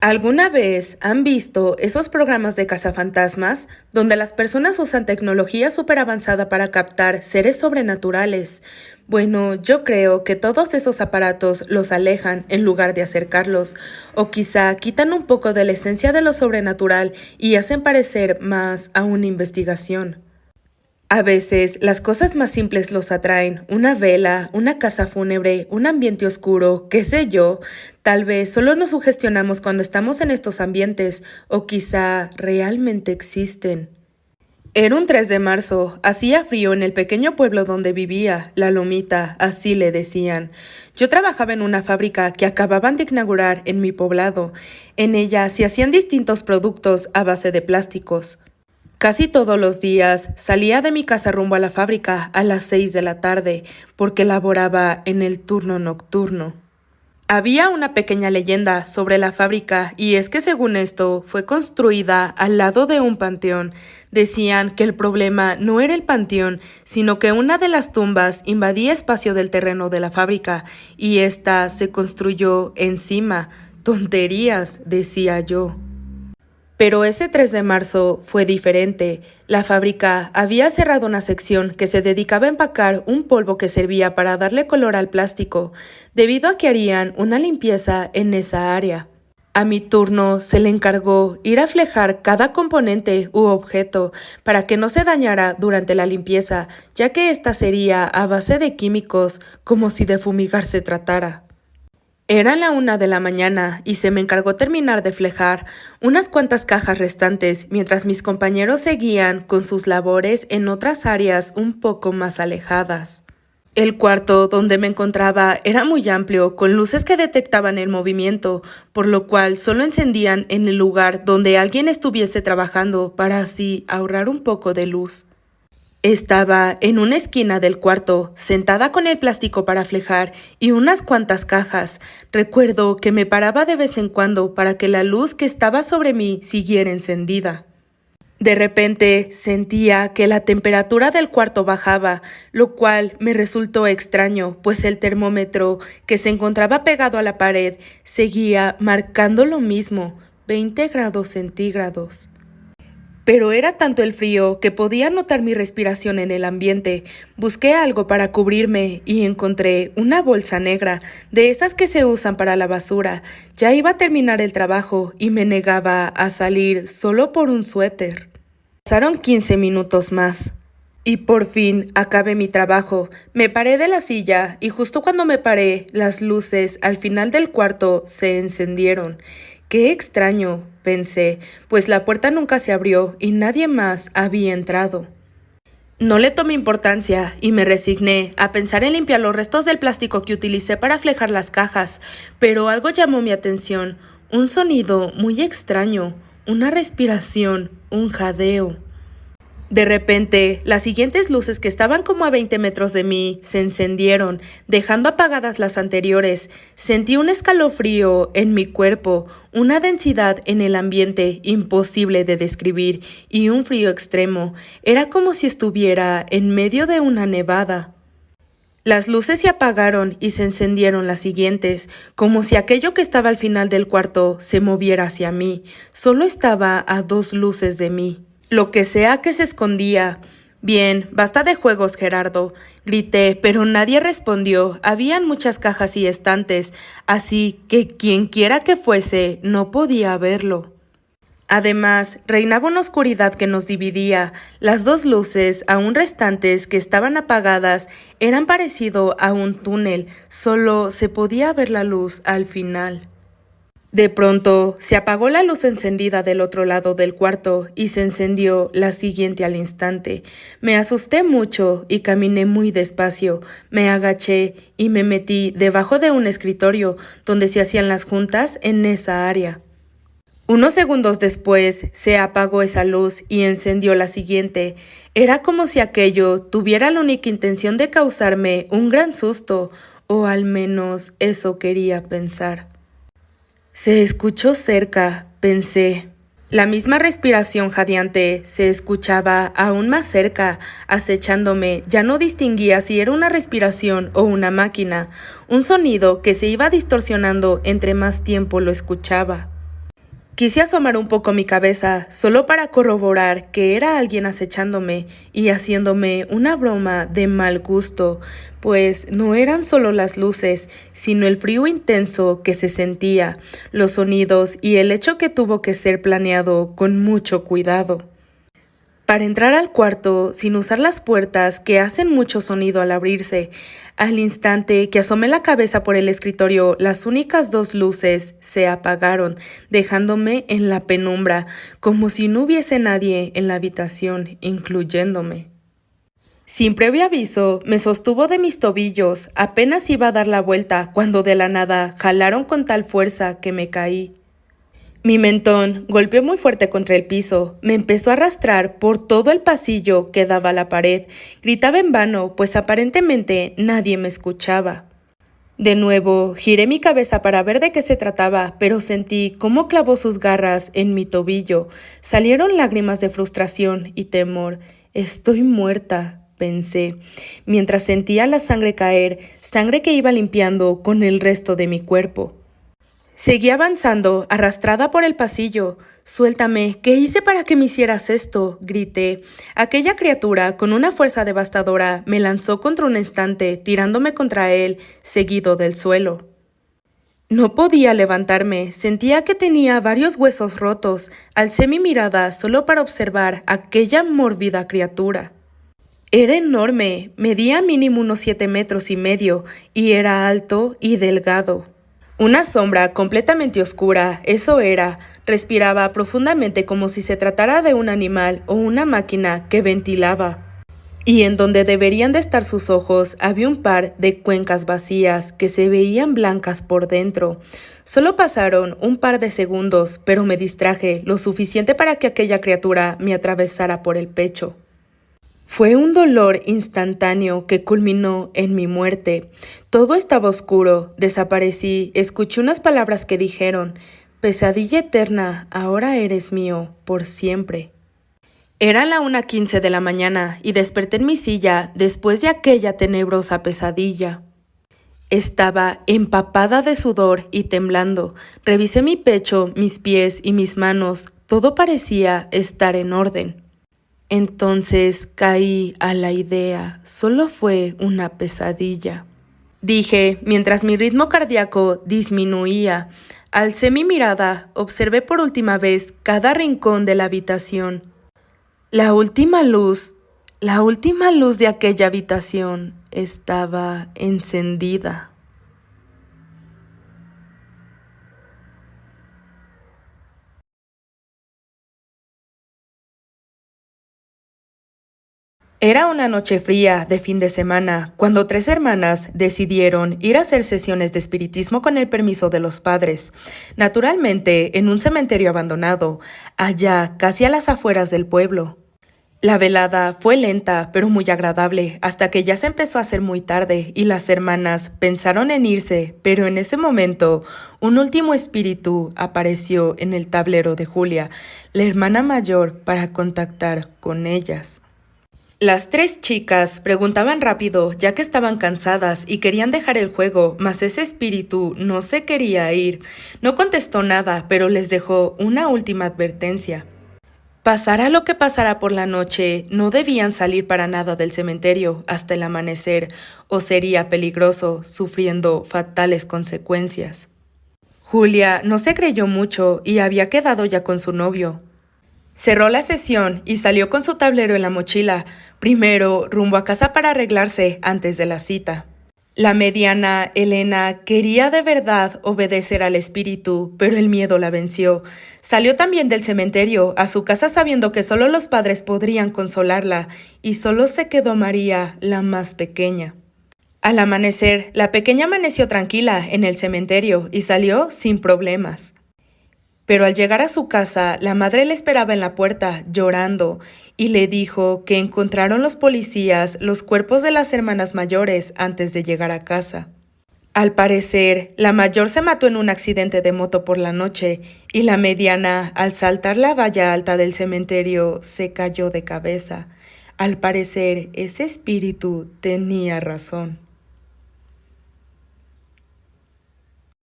¿Alguna vez han visto esos programas de cazafantasmas donde las personas usan tecnología súper avanzada para captar seres sobrenaturales? Bueno, yo creo que todos esos aparatos los alejan en lugar de acercarlos, o quizá quitan un poco de la esencia de lo sobrenatural y hacen parecer más a una investigación. A veces las cosas más simples los atraen, una vela, una casa fúnebre, un ambiente oscuro, qué sé yo. Tal vez solo nos sugestionamos cuando estamos en estos ambientes, o quizá realmente existen. Era un 3 de marzo, hacía frío en el pequeño pueblo donde vivía, La Lomita, así le decían. Yo trabajaba en una fábrica que acababan de inaugurar en mi poblado. En ella se hacían distintos productos a base de plásticos. Casi todos los días salía de mi casa rumbo a la fábrica a las 6 de la tarde, porque laboraba en el turno nocturno. Había una pequeña leyenda sobre la fábrica, y es que según esto fue construida al lado de un panteón. Decían que el problema no era el panteón, sino que una de las tumbas invadía espacio del terreno de la fábrica, y ésta se construyó encima. Tonterías, decía yo. Pero ese 3 de marzo fue diferente. La fábrica había cerrado una sección que se dedicaba a empacar un polvo que servía para darle color al plástico, debido a que harían una limpieza en esa área. A mi turno se le encargó ir a flejar cada componente u objeto para que no se dañara durante la limpieza, ya que esta sería a base de químicos, como si de fumigar se tratara. Era la 1 de la mañana y se me encargó terminar de flejar unas cuantas cajas restantes mientras mis compañeros seguían con sus labores en otras áreas un poco más alejadas. El cuarto donde me encontraba era muy amplio, con luces que detectaban el movimiento, por lo cual solo encendían en el lugar donde alguien estuviese trabajando para así ahorrar un poco de luz. Estaba en una esquina del cuarto, sentada con el plástico para flejar y unas cuantas cajas. Recuerdo que me paraba de vez en cuando para que la luz que estaba sobre mí siguiera encendida. De repente sentía que la temperatura del cuarto bajaba, lo cual me resultó extraño, pues el termómetro que se encontraba pegado a la pared seguía marcando lo mismo, 20 grados centígrados. Pero era tanto el frío que podía notar mi respiración en el ambiente. Busqué algo para cubrirme y encontré una bolsa negra, de esas que se usan para la basura. Ya iba a terminar el trabajo y me negaba a salir solo por un suéter. Pasaron 15 minutos más. Y por fin acabé mi trabajo. Me paré de la silla y justo cuando me paré, las luces al final del cuarto se encendieron. Qué extraño, pensé, pues la puerta nunca se abrió y nadie más había entrado. No le tomé importancia y me resigné a pensar en limpiar los restos del plástico que utilicé para flejar las cajas, pero algo llamó mi atención, un sonido muy extraño, una respiración, un jadeo. De repente, las siguientes luces que estaban como a 20 metros de mí se encendieron, dejando apagadas las anteriores. Sentí un escalofrío en mi cuerpo, una densidad en el ambiente imposible de describir y un frío extremo. Era como si estuviera en medio de una nevada. Las luces se apagaron y se encendieron las siguientes, como si aquello que estaba al final del cuarto se moviera hacia mí. Solo estaba a 2 luces de mí. Lo que sea que se escondía. Bien, basta de juegos, Gerardo. Grité, pero nadie respondió. Habían muchas cajas y estantes, así que quienquiera que fuese, no podía verlo. Además, reinaba una oscuridad que nos dividía. Las 2 luces, aún restantes, que estaban apagadas, eran parecido a un túnel. Solo se podía ver la luz al final. De pronto, se apagó la luz encendida del otro lado del cuarto y se encendió la siguiente al instante. Me asusté mucho y caminé muy despacio. Me agaché y me metí debajo de un escritorio donde se hacían las juntas en esa área. Unos segundos después, se apagó esa luz y encendió la siguiente. Era como si aquello tuviera la única intención de causarme un gran susto, o al menos eso quería pensar. Se escuchó cerca, pensé. La misma respiración jadeante se escuchaba aún más cerca, acechándome. Ya no distinguía si era una respiración o una máquina, un sonido que se iba distorsionando entre más tiempo lo escuchaba. Quise asomar un poco mi cabeza, solo para corroborar que era alguien acechándome y haciéndome una broma de mal gusto, pues no eran solo las luces, sino el frío intenso que se sentía, los sonidos y el hecho que tuvo que ser planeado con mucho cuidado. Para entrar al cuarto, sin usar las puertas que hacen mucho sonido al abrirse, al instante que asomé la cabeza por el escritorio, las únicas dos luces se apagaron, dejándome en la penumbra, como si no hubiese nadie en la habitación, incluyéndome. Sin previo aviso, me sostuvo de mis tobillos, apenas iba a dar la vuelta, cuando de la nada jalaron con tal fuerza que me caí. Mi mentón golpeó muy fuerte contra el piso, me empezó a arrastrar por todo el pasillo que daba a la pared. Gritaba en vano, pues aparentemente nadie me escuchaba. De nuevo, giré mi cabeza para ver de qué se trataba, pero sentí cómo clavó sus garras en mi tobillo. Salieron lágrimas de frustración y temor. Estoy muerta, pensé, mientras sentía la sangre caer, sangre que iba limpiando con el resto de mi cuerpo. Seguí avanzando, arrastrada por el pasillo. «Suéltame, ¿qué hice para que me hicieras esto?», grité. Aquella criatura, con una fuerza devastadora, me lanzó contra un estante, tirándome contra él, seguido del suelo. No podía levantarme, sentía que tenía varios huesos rotos. Alcé mi mirada solo para observar aquella mórbida criatura. Era enorme, medía mínimo unos 7,5 metros, y era alto y delgado. Una sombra completamente oscura, eso era. Respiraba profundamente como si se tratara de un animal o una máquina que ventilaba. Y en donde deberían de estar sus ojos había un par de cuencas vacías que se veían blancas por dentro. Solo pasaron un par de segundos, pero me distraje lo suficiente para que aquella criatura me atravesara por el pecho. Fue un dolor instantáneo que culminó en mi muerte. Todo estaba oscuro, desaparecí, escuché unas palabras que dijeron: «Pesadilla eterna, ahora eres mío, por siempre». Era la 1:15 de la mañana y desperté en mi silla después de aquella tenebrosa pesadilla. Estaba empapada de sudor y temblando. Revisé mi pecho, mis pies y mis manos. Todo parecía estar en orden. Entonces caí a la idea, solo fue una pesadilla. Dije, mientras mi ritmo cardíaco disminuía. Alcé mi mirada, observé por última vez cada rincón de la habitación. La última luz de aquella habitación estaba encendida. Era una noche fría de fin de semana, cuando 3 hermanas decidieron ir a hacer sesiones de espiritismo con el permiso de los padres. Naturalmente, en un cementerio abandonado, allá casi a las afueras del pueblo. La velada fue lenta, pero muy agradable, hasta que ya se empezó a hacer muy tarde y las hermanas pensaron en irse, pero en ese momento, un último espíritu apareció en el tablero de Julia, la hermana mayor, para contactar con ellas. Las 3 chicas preguntaban rápido, ya que estaban cansadas y querían dejar el juego, mas ese espíritu no se quería ir. No contestó nada, pero les dejó una última advertencia. Pasara lo que pasara por la noche, no debían salir para nada del cementerio hasta el amanecer, o sería peligroso, sufriendo fatales consecuencias. Julia no se creyó mucho y había quedado ya con su novio. Cerró la sesión y salió con su tablero en la mochila, primero rumbo a casa para arreglarse antes de la cita. La mediana, Elena, quería de verdad obedecer al espíritu, pero el miedo la venció. Salió también del cementerio, a su casa sabiendo que solo los padres podrían consolarla, y solo se quedó María, la más pequeña. Al amanecer, la pequeña amaneció tranquila en el cementerio y salió sin problemas. Pero al llegar a su casa, la madre le esperaba en la puerta, llorando, y le dijo que encontraron los policías los cuerpos de las hermanas mayores antes de llegar a casa. Al parecer, la mayor se mató en un accidente de moto por la noche, y la mediana, al saltar la valla alta del cementerio, se cayó de cabeza. Al parecer, ese espíritu tenía razón.